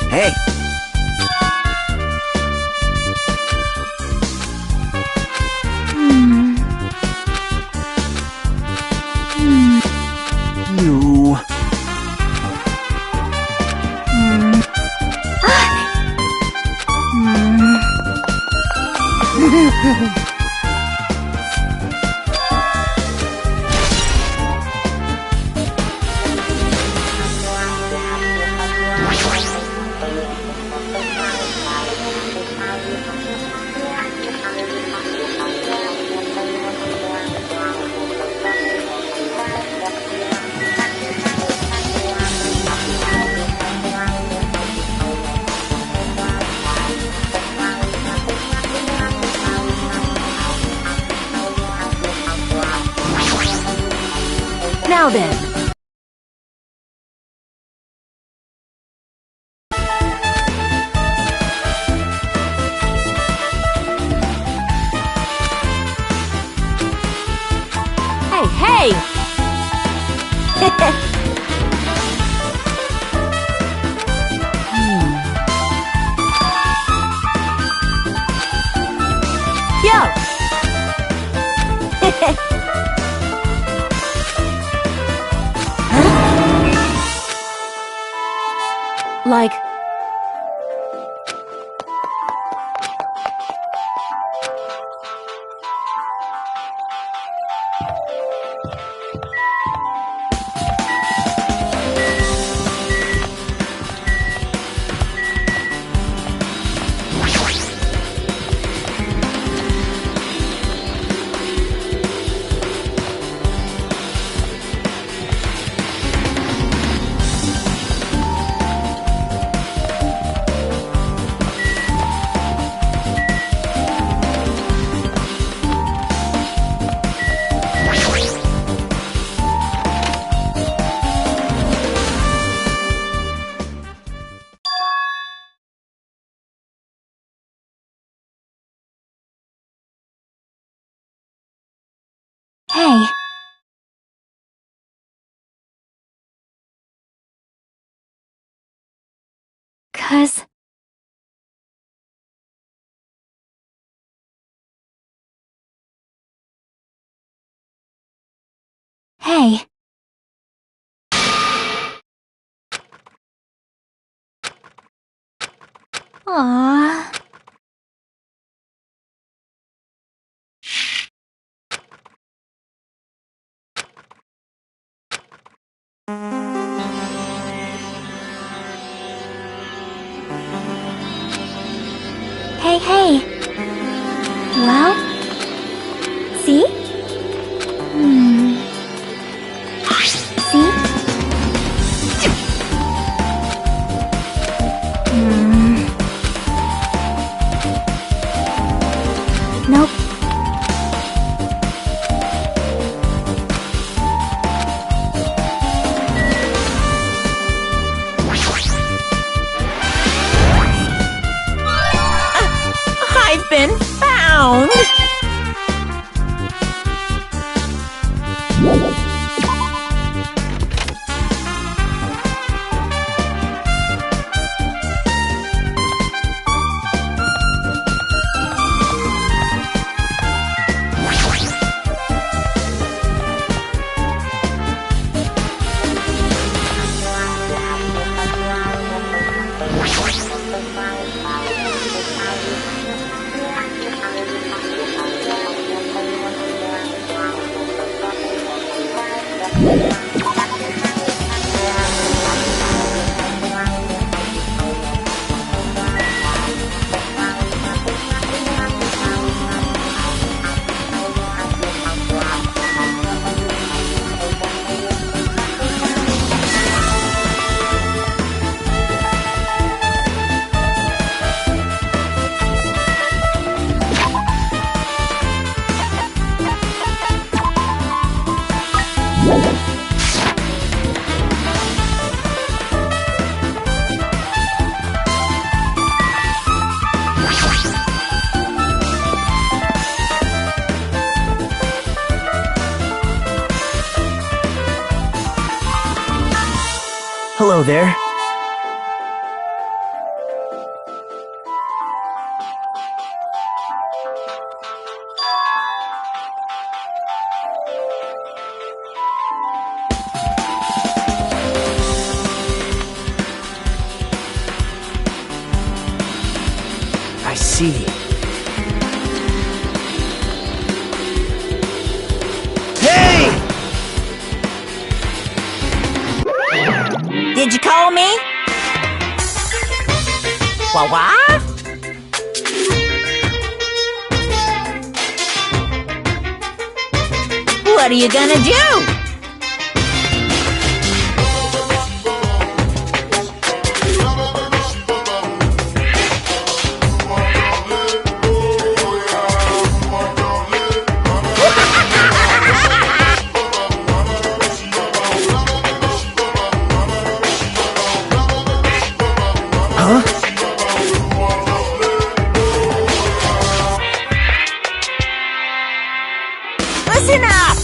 Hey! You... Now then. Hey, hey! Yo! Like... Hey. 'Cause... Hey. Aww. Hey, hey. Well? See? See? Nope. I've been found! Hello there. I see. Hey! Did you call me? What? What are you gonna do? Huh? Listen up!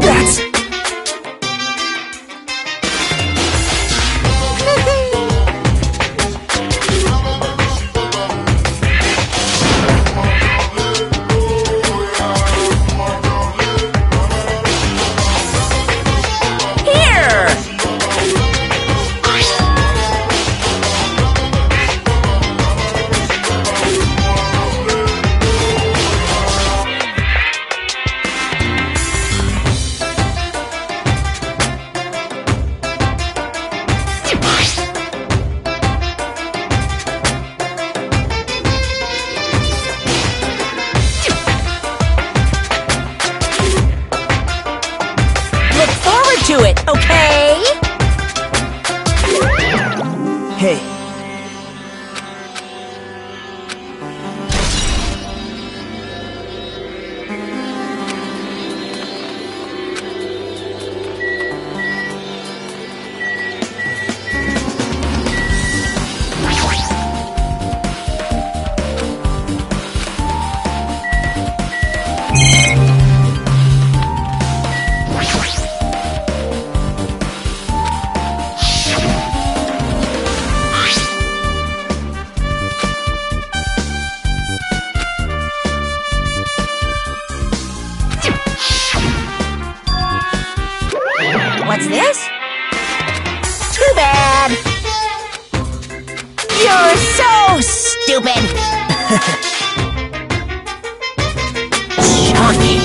That's... Here! Look forward to it, okay? Hey. What's this? Too bad! You're so stupid! Shocking.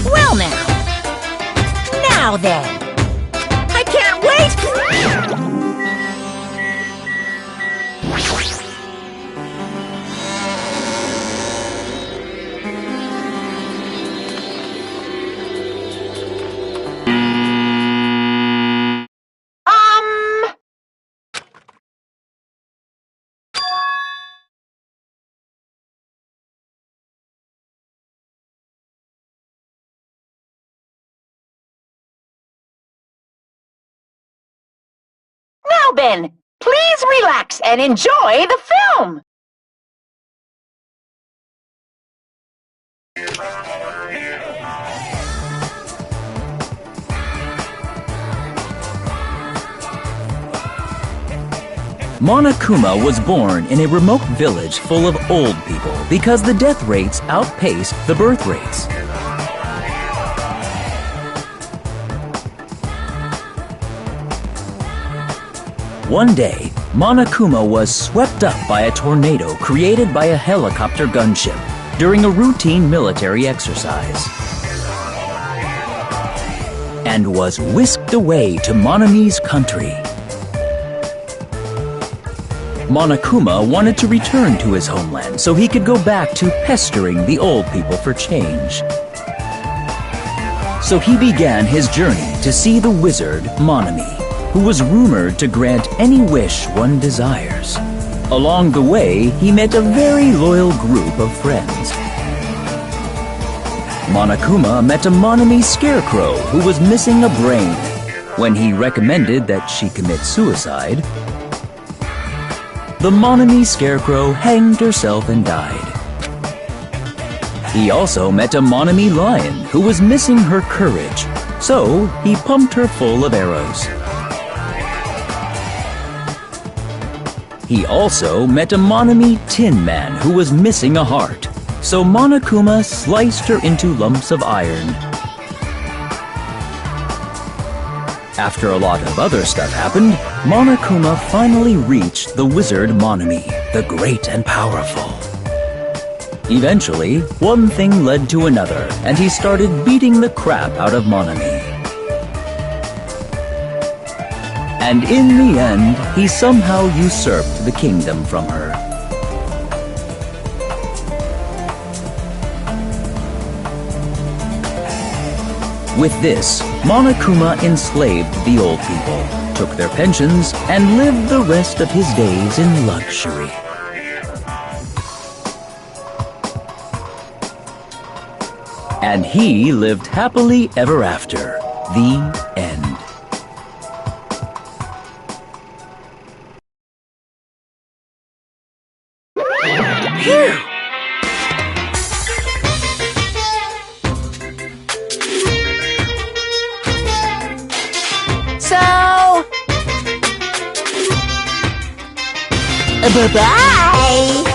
Well now then, I can't wait! Now, Ben, please relax and enjoy the film. Monokuma was born in a remote village full of old people because the death rates outpaced the birth rates. One day, Monokuma was swept up by a tornado created by a helicopter gunship during a routine military exercise, and was whisked away to Monami's country. Monokuma wanted to return to his homeland so he could go back to pestering the old people for change. So he began his journey to see the wizard Monami, who was rumored to grant any wish one desires. Along the way, he met a very loyal group of friends. Monokuma met a Monami scarecrow who was missing a brain. When he recommended that she commit suicide, the Monami scarecrow hanged herself and died. He also met a Monami lion who was missing her courage, so he pumped her full of arrows. He also met a Monami tin man who was missing a heart, so Monokuma sliced her into lumps of iron. After a lot of other stuff happened, Monokuma finally reached the wizard Monami, the great and powerful. Eventually, one thing led to another, and he started beating the crap out of Monami. And in the end, he somehow usurped the kingdom from her. With this, Monokuma enslaved the old people, took their pensions, and lived the rest of his days in luxury. And he lived happily ever after. The end. Phew! So... bye-bye!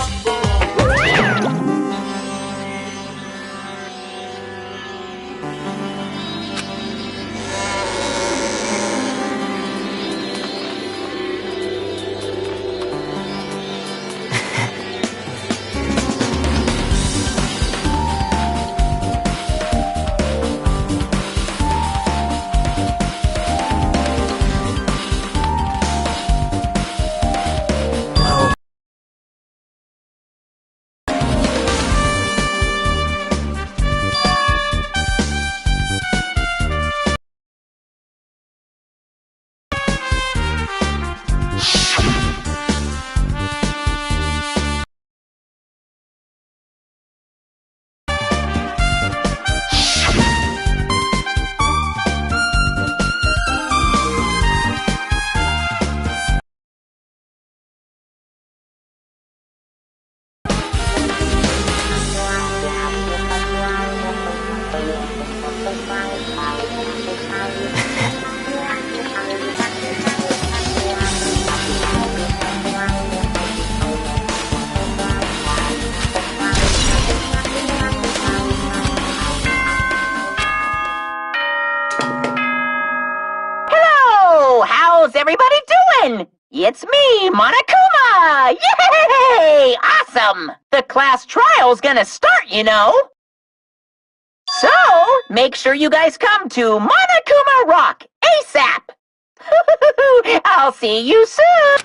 How's everybody doing? It's me, Monokuma! Yay! Awesome! The class trial's gonna start, you know. So, make sure you guys come to Monokuma Rock ASAP! I'll see you soon!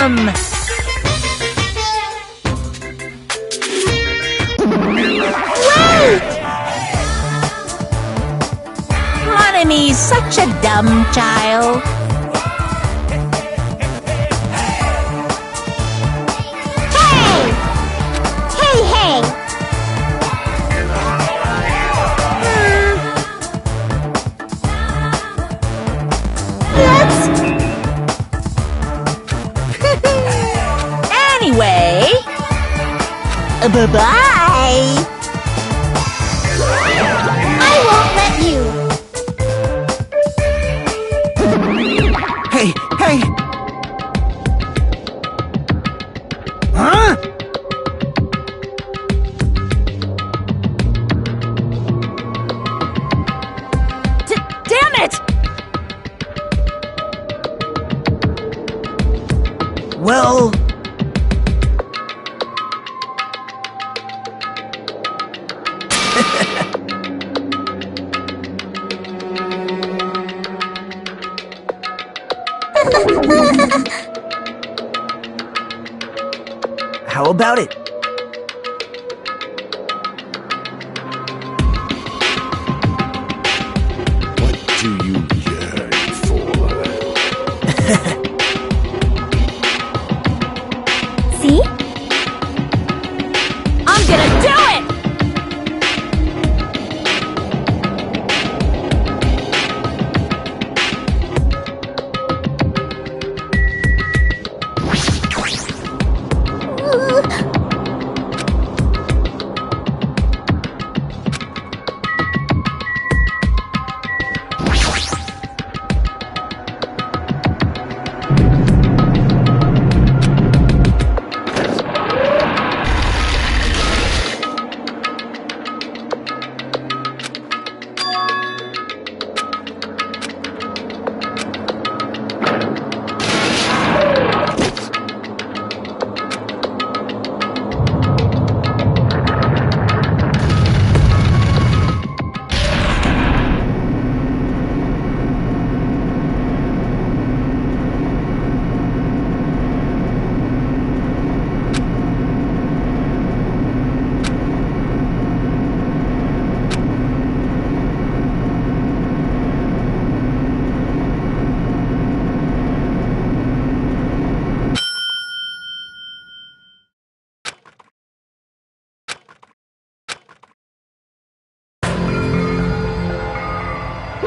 awesome! Wait! Monomy's such a dumb child. Hey! Hey, hey! Let's... Anyway... Bye-bye! I won't let you! Hey, hey! Huh? Damn it! Well... How about it? What do you yearn for? See? I'm gonna do it!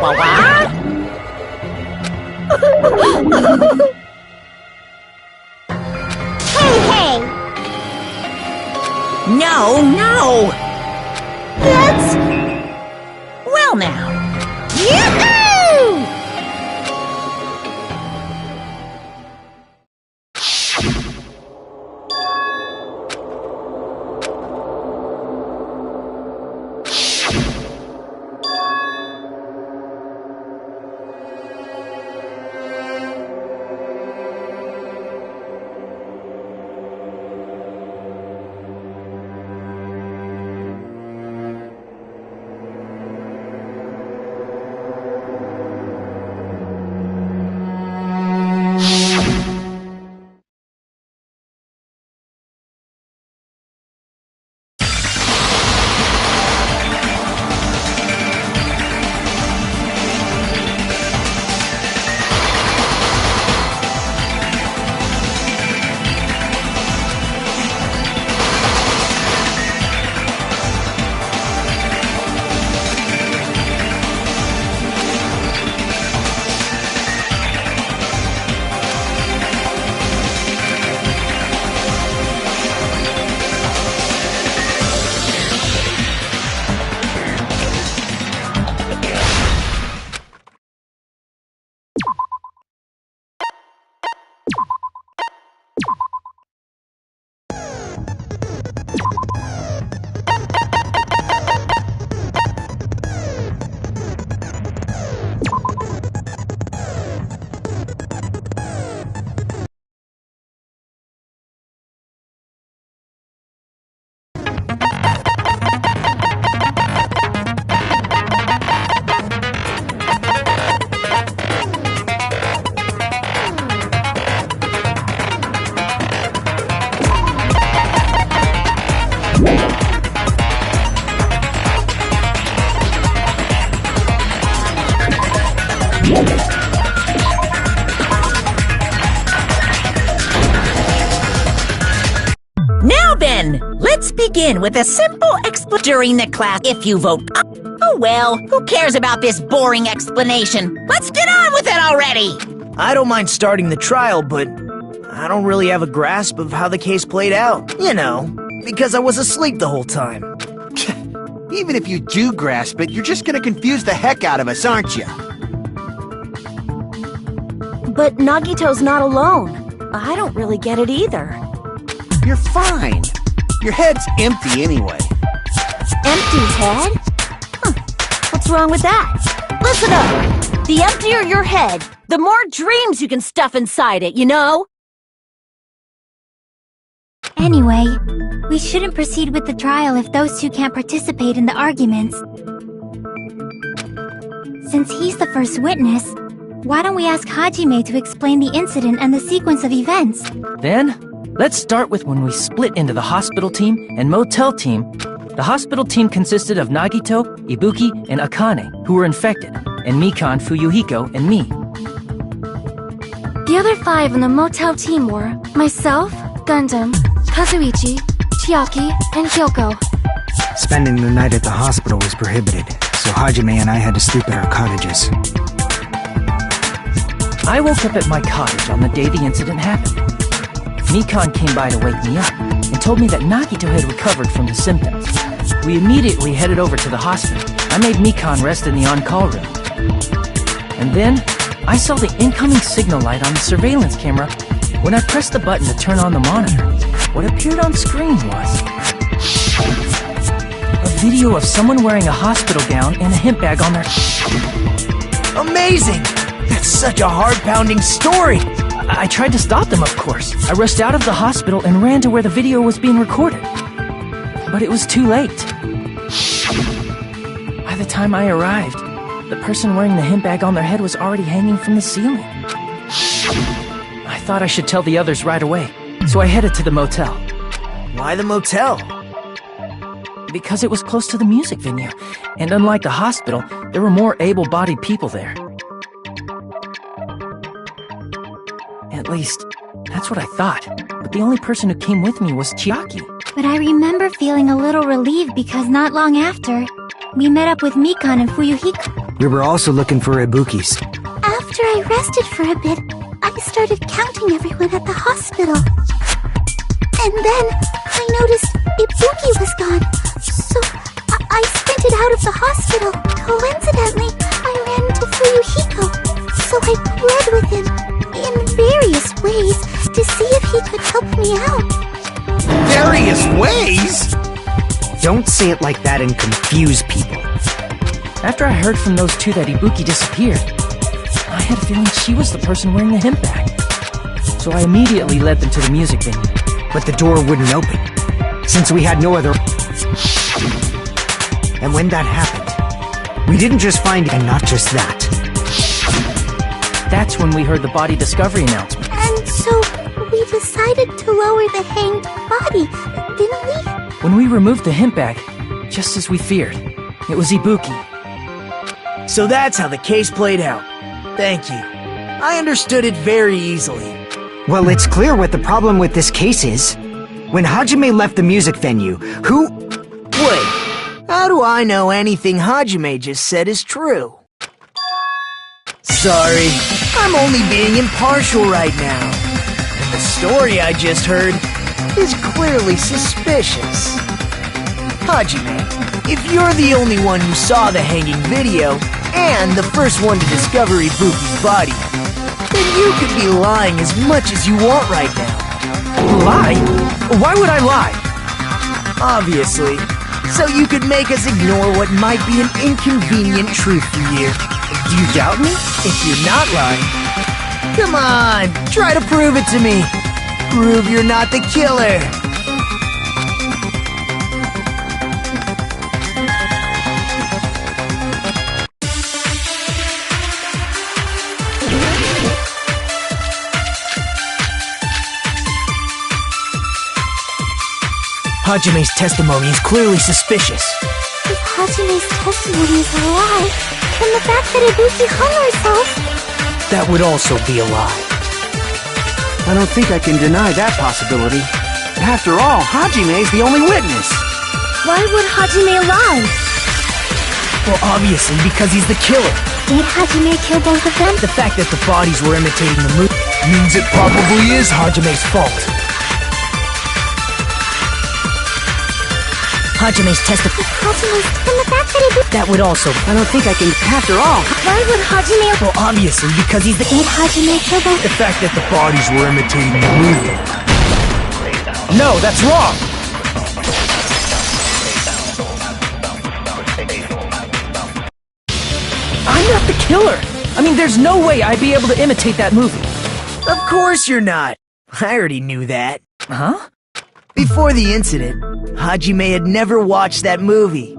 What? Hey, hey! No, no! Let's... Well now. Yoo-hoo! then, let's begin with a simple explanation during the class. If you vote, oh well, who cares about this boring explanation? Let's get on with it already! I don't mind starting the trial, but I don't really have a grasp of how the case played out. You know, because I was asleep the whole time. Even if you do grasp it, you're just gonna confuse the heck out of us, aren't you? But Nagito's not alone. I don't really get it either. You're fine. Your head's empty anyway. Empty head? Huh. What's wrong with that? Listen up! The emptier your head, the more dreams you can stuff inside it, you know? Anyway, we shouldn't proceed with the trial if those two can't participate in the arguments. Since he's the first witness, why don't we ask Hajime to explain the incident and the sequence of events? Then, let's start with when we split into the hospital team and motel team. The hospital team consisted of Nagito, Ibuki, and Akane, who were infected, and Mikan, Fuyuhiko, and me. The other 5 in the motel team were myself, Gundam, Kazuichi, Chiaki, and Hyoko. Spending the night at the hospital was prohibited, so Hajime and I had to sleep at our cottages. I woke up at my cottage on the day the incident happened. Mikan came by to wake me up and told me that Nagito had recovered from the symptoms. We immediately headed over to the hospital. I made Mikan rest in the on-call room. And then, I saw the incoming signal light on the surveillance camera. When I pressed the button to turn on the monitor, what appeared on screen was a video of someone wearing a hospital gown and a hemp bag on their... Amazing! That's such a heart-pounding story! I tried to stop them, of course. I rushed out of the hospital and ran to where the video was being recorded. But it was too late. By the time I arrived, the person wearing the hemp bag on their head was already hanging from the ceiling. I thought I should tell the others right away, so I headed to the motel. Why the motel? Because it was close to the music venue, and unlike the hospital, there were more able-bodied people there. At least, that's what I thought. But the only person who came with me was Chiaki. But I remember feeling a little relieved because not long after, we met up with Mikan and Fuyuhiko. We were also looking for Ibuki's. After I rested for a bit, I started counting everyone at the hospital. And then, I noticed Ibuki was gone. So, I sprinted out of the hospital. Coincidentally, I ran into Fuyuhiko. So I pled with him in various ways to see if he could help me out. Various ways? Don't say it like that and confuse people. After I heard from those two that Ibuki disappeared, I had a feeling she was the person wearing the hemp bag. So I immediately led them to the music venue. But the door wouldn't open, since we had no other... And when that happened, we didn't just find... And not just that. That's when we heard the body discovery announcement. And so, we decided to lower the hanged body, didn't we? When we removed the hemp bag, just as we feared, it was Ibuki. So that's how the case played out. Thank you. I understood it very easily. Well, it's clear what the problem with this case is. When Hajime left the music venue, who... Wait, how do I know anything Hajime just said is true? Sorry, I'm only being impartial right now. And the story I just heard is clearly suspicious. Hajime, if you're the only one who saw the hanging video, and the first one to discover Ibuki's body, then you could be lying as much as you want right now. Lie? Why would I lie? Obviously, so you could make us ignore what might be an inconvenient truth for you. Do you doubt me? If you're not lying, come on, try to prove it to me. Prove you're not the killer. Hajime's testimony is clearly suspicious. If Hajime's testimony is a lie, then the fact that Ibuki hung herself... That would also be a lie. I don't think I can deny that possibility. After all, Hajime's the only witness. Why would Hajime lie? Well, obviously, because he's the killer. Did Hajime kill both of them? The fact that the bodies were imitating the movie means it probably is Hajime's fault. Hajime's testify. Hajime's and the fact that he... That would also... I don't think I can... After all... Why would Hajime... Well, obviously, because he's the... Did Hajime kill both... The fact that the bodies were imitating the movie. No, that's wrong! I'm not the killer! I mean, there's no way I'd be able to imitate that movie. Of course you're not. I already knew that. Huh? Before the incident, Hajime had never watched that movie.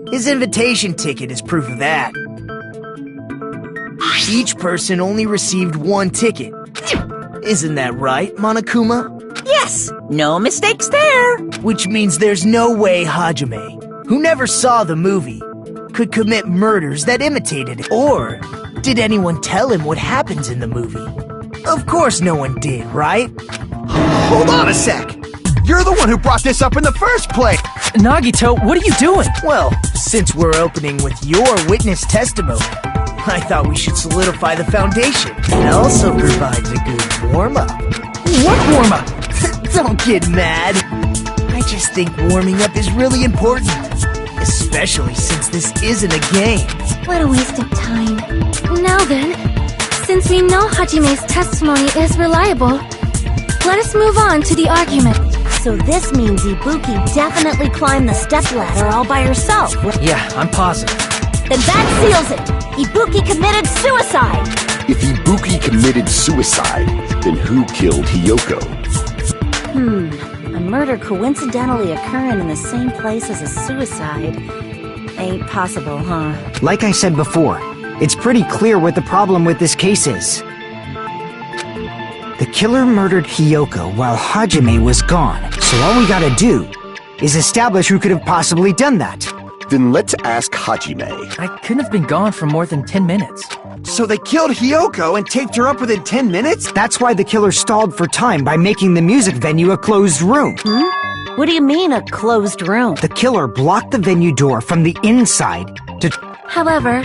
His invitation ticket is proof of that. Each person only received one ticket. Isn't that right, Monokuma? Yes, no mistakes there. Which means there's no way Hajime, who never saw the movie, could commit murders that imitated it. Or did anyone tell him what happens in the movie? Of course no one did, right? Hold on a sec! You're the one who brought this up in the first place! Nagito, what are you doing? Well, since we're opening with your witness testimony, I thought we should solidify the foundation. It also provides a good warm-up. What warm-up? Don't get mad. I just think warming up is really important. Especially since this isn't a game. What a waste of time. Now then, since we know Hajime's testimony is reliable, let us move on to the argument. So this means Ibuki definitely climbed the stepladder all by herself. Yeah, I'm positive. Then that seals it! Ibuki committed suicide! If Ibuki committed suicide, then who killed Hiyoko? A murder coincidentally occurring in the same place as a suicide ain't possible, huh? Like I said before, it's pretty clear what the problem with this case is. The killer murdered Hiyoko while Hajime was gone, so all we gotta do is establish who could have possibly done that. Then let's ask Hajime. I couldn't have been gone for more than 10 minutes. So they killed Hiyoko and taped her up within 10 minutes? That's why the killer stalled for time by making the music venue a closed room. What do you mean, a closed room? The killer blocked the venue door from the inside to... However,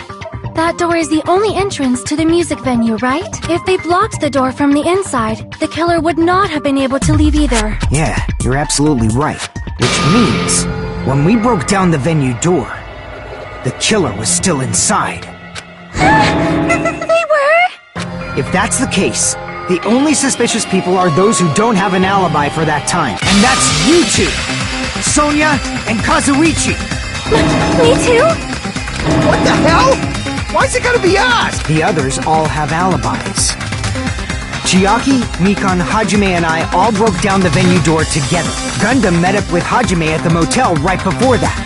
that door is the only entrance to the music venue, right? If they blocked the door from the inside, the killer would not have been able to leave either. Yeah, you're absolutely right. Which means, when we broke down the venue door, the killer was still inside. They were? If that's the case, the only suspicious people are those who don't have an alibi for that time. And that's you two! Sonia and Kazuichi! Me too? What the hell? Why's it gotta be us? The others all have alibis. Chiaki, Mikan, Hajime, and I all broke down the venue door together. Gundam met up with Hajime at the motel right before that.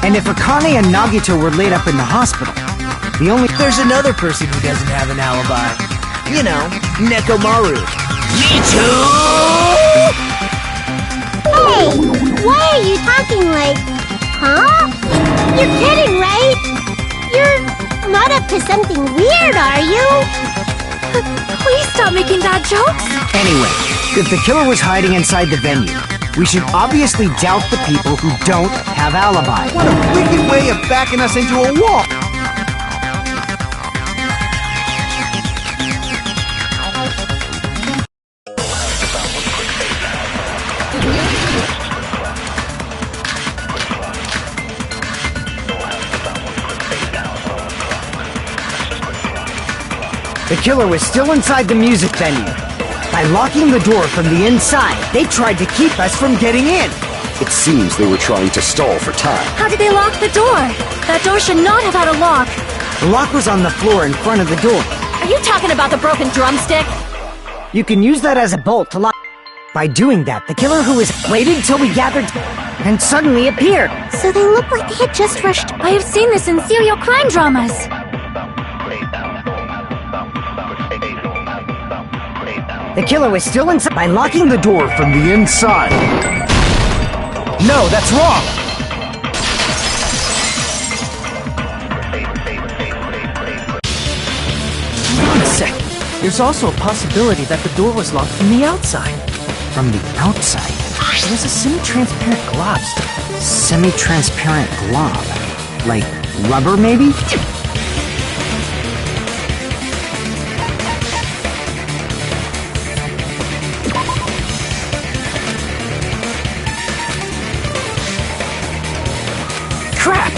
And if Akane and Nagito were laid up in the hospital, the only... There's another person who doesn't have an alibi. You know, Nekomaru. Me too! Hey, why are you talking like... Huh? You're kidding, right? You're not up to something weird, are you? Please stop making bad jokes. Anyway, if the killer was hiding inside the venue, we should obviously doubt the people who don't have alibis. What a wicked way of backing us into a wall! The killer was still inside the music venue. By locking the door from the inside, they tried to keep us from getting in. It seems they were trying to stall for time. How did they lock the door? That door should not have had a lock. The lock was on the floor in front of the door. Are you talking about the broken drumstick? You can use that as a bolt to lock... By doing that, the killer who was waited till we gathered and suddenly appeared. So they look like they had just rushed. I have seen this in serial crime dramas. The killer was still inside by locking the door from the inside. No, that's wrong! Wait a sec. There's also a possibility that the door was locked from the outside. From the outside? It was a semi-transparent glob stuff. Semi-transparent glob? Like rubber, maybe? Crap!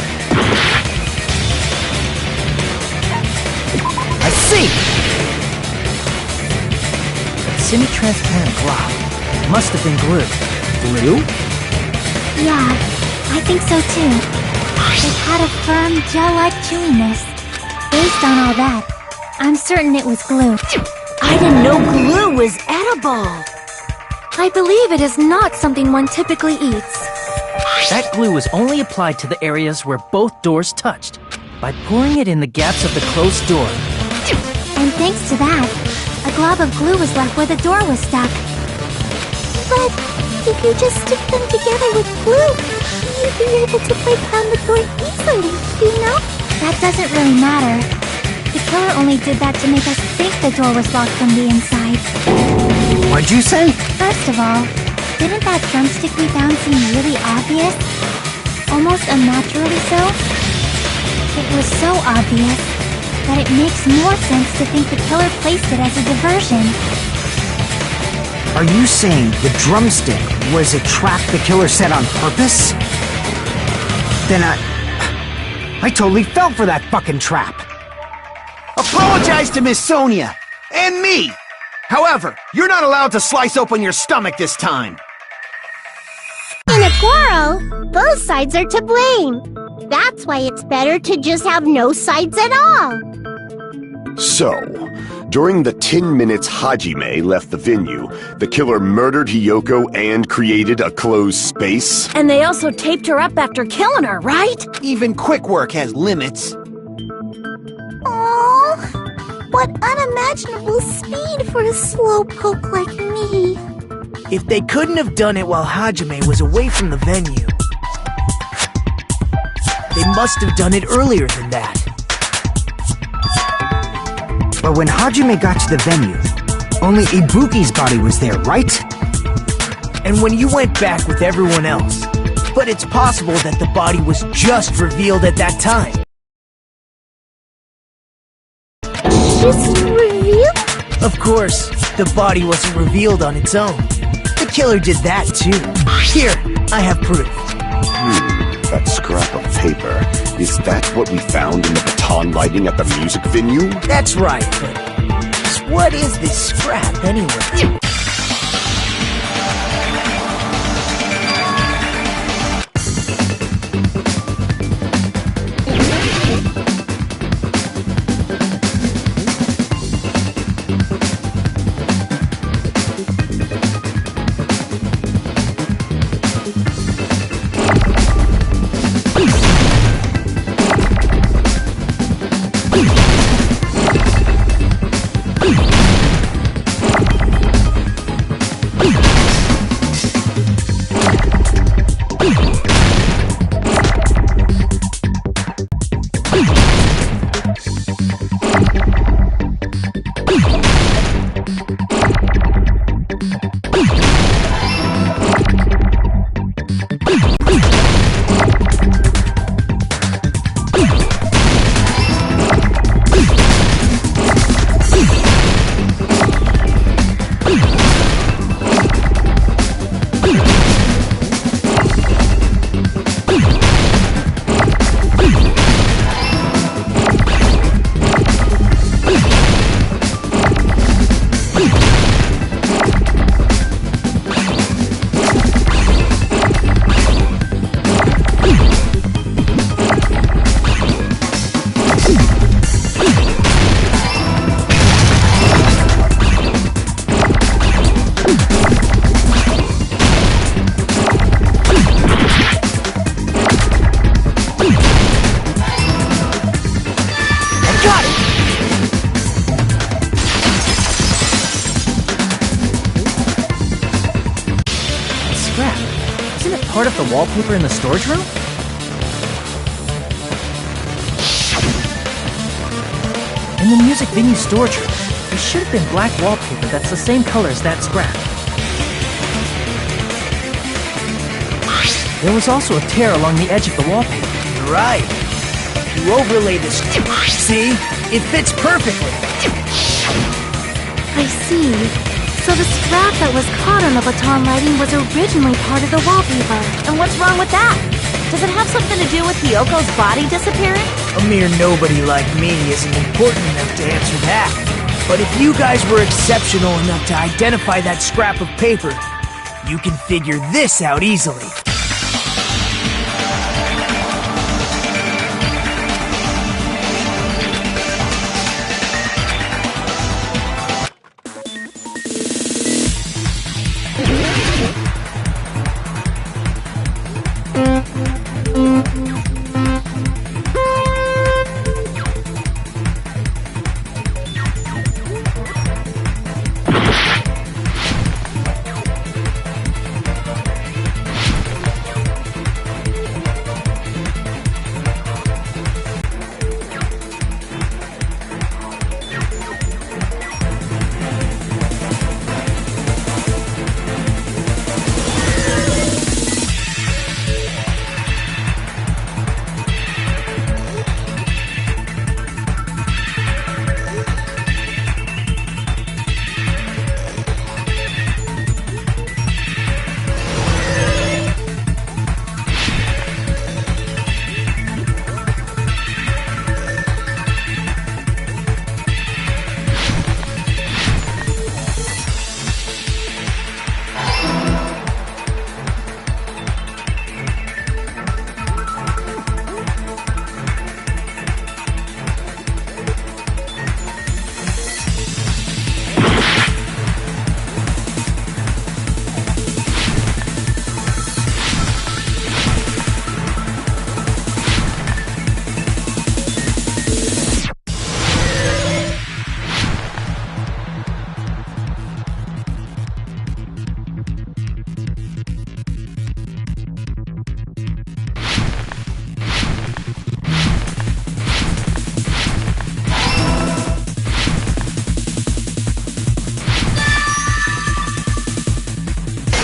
I see! That semi-transparent glob must have been glue. Glue? Yeah, I think so too. It had a firm, gel-like chewiness. Based on all that, I'm certain it was glue. I didn't know glue was edible. I believe it is not something one typically eats. That glue was only applied to the areas where both doors touched, by pouring it in the gaps of the closed door. And thanks to that, a glob of glue was left where the door was stuck. But if you just stick them together with glue, you'd be able to break down the door easily, you know? That doesn't really matter. The killer only did that to make us think the door was locked from the inside. What'd you say? First of all, didn't that drumstick we found seem really obvious? Almost unnaturally so? It was so obvious that it makes more sense to think the killer placed it as a diversion. Are you saying the drumstick was a trap the killer set on purpose? Then I totally fell for that fucking trap. Apologize to Miss Sonia and me. However, you're not allowed to slice open your stomach this time. In a quarrel, both sides are to blame. That's why it's better to just have no sides at all. So, during the 10 minutes Hajime left the venue, the killer murdered Hiyoko and created a closed space? And they also taped her up after killing her, right? Even quick work has limits. Aww, what unimaginable speed for a slowpoke like me. If they couldn't have done it while Hajime was away from the venue, they must have done it earlier than that. But when Hajime got to the venue, only Ibuki's body was there, right? And when you went back with everyone else. But it's possible that the body was just revealed at that time. Just revealed? Of course, the body wasn't revealed on its own. The killer did that too. Here, I have proof. That scrap of paper. Is that what we found in the baton lighting at the music venue? That's right, but what is this scrap anyway? Part of the wallpaper in the storage room? In the music venue storage room, there should have been black wallpaper that's the same color as that scrap. There was also a tear along the edge of the wallpaper. You're right. You overlay this. See? It fits perfectly. I see. So the scrap that was caught on the baton lighting was originally part of the wallpaper. And what's wrong with that? Does it have something to do with Hiyoko's body disappearing? A mere nobody like me isn't important enough to answer that. But if you guys were exceptional enough to identify that scrap of paper, you can figure this out easily.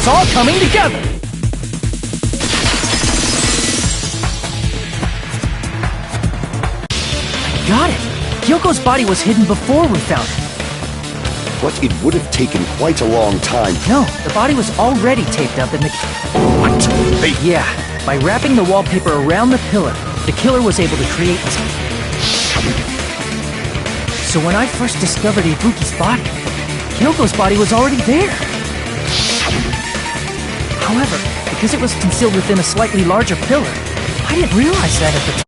It's all coming together! Got it! Hyoko's body was hidden before we found it. But it would have taken quite a long time. No, the body was already taped up in the... What? Hey, Yeah, by wrapping the wallpaper around the pillar, the killer was able to create this... So when I first discovered Ibuki's body, Hyoko's body was already there. However, because it was concealed within a slightly larger pillar, I didn't realize that at the time.